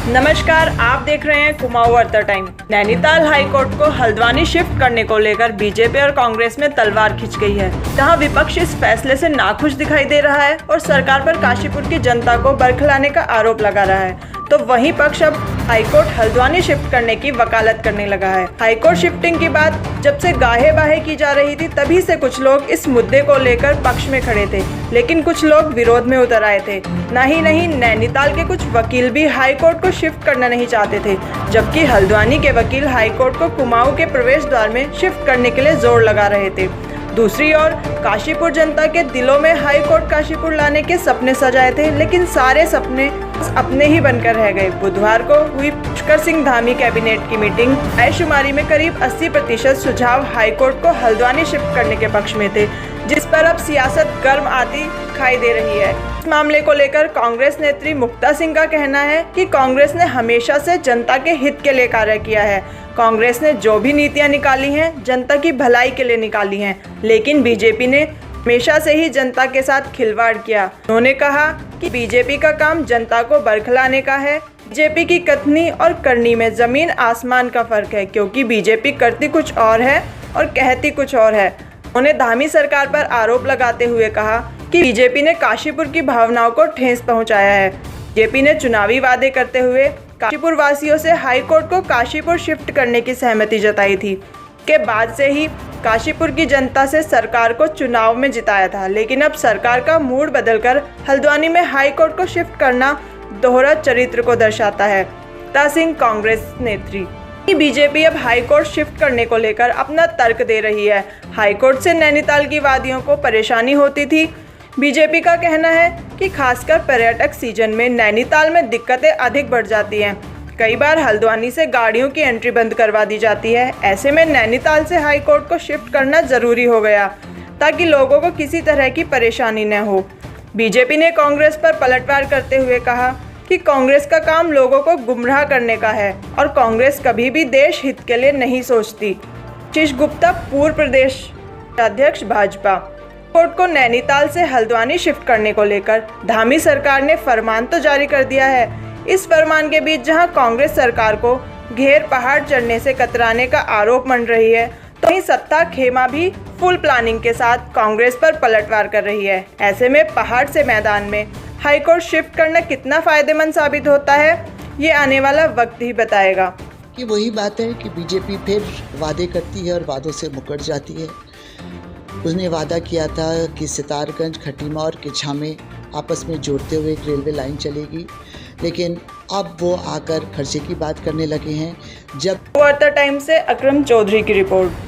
नमस्कार, आप देख रहे हैं कुमाऊं अर्ता टाइम। नैनीताल हाईकोर्ट को हल्द्वानी शिफ्ट करने को लेकर बीजेपी और कांग्रेस में तलवार खिंच गई है। जहां विपक्ष इस फैसले से नाखुश दिखाई दे रहा है और सरकार पर काशीपुर की जनता को बरखलाने का आरोप लगा रहा है, तो वहीं पक्ष अब हाईकोर्ट हल्द्वानी शिफ्ट करने की वकालत करने लगा है। हाईकोर्ट शिफ्टिंग की बात जब से गाहे बाहे की जा रही थी, तभी से कुछ लोग इस मुद्दे को लेकर पक्ष में खड़े थे, लेकिन कुछ लोग विरोध में उतर आए थे। नहीं, नैनीताल के कुछ वकील भी हाईकोर्ट को शिफ्ट करना नहीं चाहते थे, जबकि हल्द्वानी के वकील हाईकोर्ट को कुमाऊं के प्रवेश द्वार में शिफ्ट करने के लिए जोर लगा रहे थे। दूसरी ओर काशीपुर जनता के दिलों में हाईकोर्ट काशीपुर लाने के सपने सजाए थे, लेकिन सारे सपने अपने ही बनकर रह गए। बुधवार को हुई पुष्कर सिंह धामी कैबिनेट की मीटिंग आयशुमारी में करीब 80% सुझाव हाईकोर्ट को हल्द्वानी शिफ्ट करने के पक्ष में थे, जिस पर अब सियासत गर्म आती दिखाई दे रही है। इस मामले को लेकर कांग्रेस नेत्री मुक्ता सिंह का कहना है कि कांग्रेस ने हमेशा से जनता के हित के लिए कार्य किया है। कांग्रेस ने जो भी नीतियां निकाली हैं, जनता की भलाई के लिए निकाली हैं, लेकिन बीजेपी ने हमेशा से ही जनता के साथ खिलवाड़ किया। उन्होंने कहा कि बीजेपी का काम जनता को बरखलाने का है। बीजेपी की कथनी और करनी में जमीन आसमान का फर्क है, क्योंकि बीजेपी करती कुछ और है और कहती कुछ और है। उन्होंने धामी सरकार पर आरोप लगाते हुए कहा कि बीजेपी ने काशीपुर की भावनाओं को ठेस पहुंचाया है। बीजेपी ने चुनावी वादे करते हुए काशीपुर वासियों से हाईकोर्ट को काशीपुर शिफ्ट करने की सहमति जताई थी। के बाद से ही काशीपुर की जनता से सरकार को चुनाव में जिताया था, लेकिन अब सरकार का मूड बदलकर हल्द्वानी में हाईकोर्ट को शिफ्ट करना दोहरा चरित्र को दर्शाता है। मुक्ता सिंह कांग्रेस नेत्री। बीजेपी अब हाईकोर्ट शिफ्ट करने को लेकर अपना तर्क दे रही है। हाईकोर्ट से नैनीताल की वादियों को परेशानी होती थी। बीजेपी का कहना है कि खासकर पर्यटक सीजन में नैनीताल में दिक्कतें अधिक बढ़ जाती हैं। कई बार हल्द्वानी से गाड़ियों की एंट्री बंद करवा दी जाती है। ऐसे में नैनीताल से हाईकोर्ट को शिफ्ट करना जरूरी हो गया, ताकि लोगों को किसी तरह की परेशानी न हो। बीजेपी ने कांग्रेस पर पलटवार करते हुए कहा कि कांग्रेस का काम लोगों को गुमराह करने का है और कांग्रेस कभी भी देश हित के लिए नहीं सोचती। आशीष गुप्ता, पूर्व प्रदेश अध्यक्ष भाजपा। कोर्ट को नैनीताल से हल्द्वानी शिफ्ट करने को लेकर धामी सरकार ने फरमान तो जारी कर दिया है। इस फरमान के बीच जहां कांग्रेस सरकार को घेर पहाड़ चढ़ने से कतराने का आरोप मंड रही है, तो वहीं सत्ता खेमा भी फुल प्लानिंग के साथ कांग्रेस पर पलटवार कर रही है। ऐसे में पहाड़ से मैदान में हाईकोर्ट शिफ्ट करना कितना फायदेमंद साबित होता है, ये आने वाला वक्त ही बताएगा। कि वही बात है कि बीजेपी फिर वादे करती है और वादों से मुकर जाती है। उसने वादा किया था कि सितारगंज, खटीमा और किच्छा में आपस में जोड़ते हुए एक रेलवे लाइन चलेगी, लेकिन अब वो आकर खर्चे की बात करने लगे हैं। जब वार्ता टाइम से अकरम चौधरी की रिपोर्ट।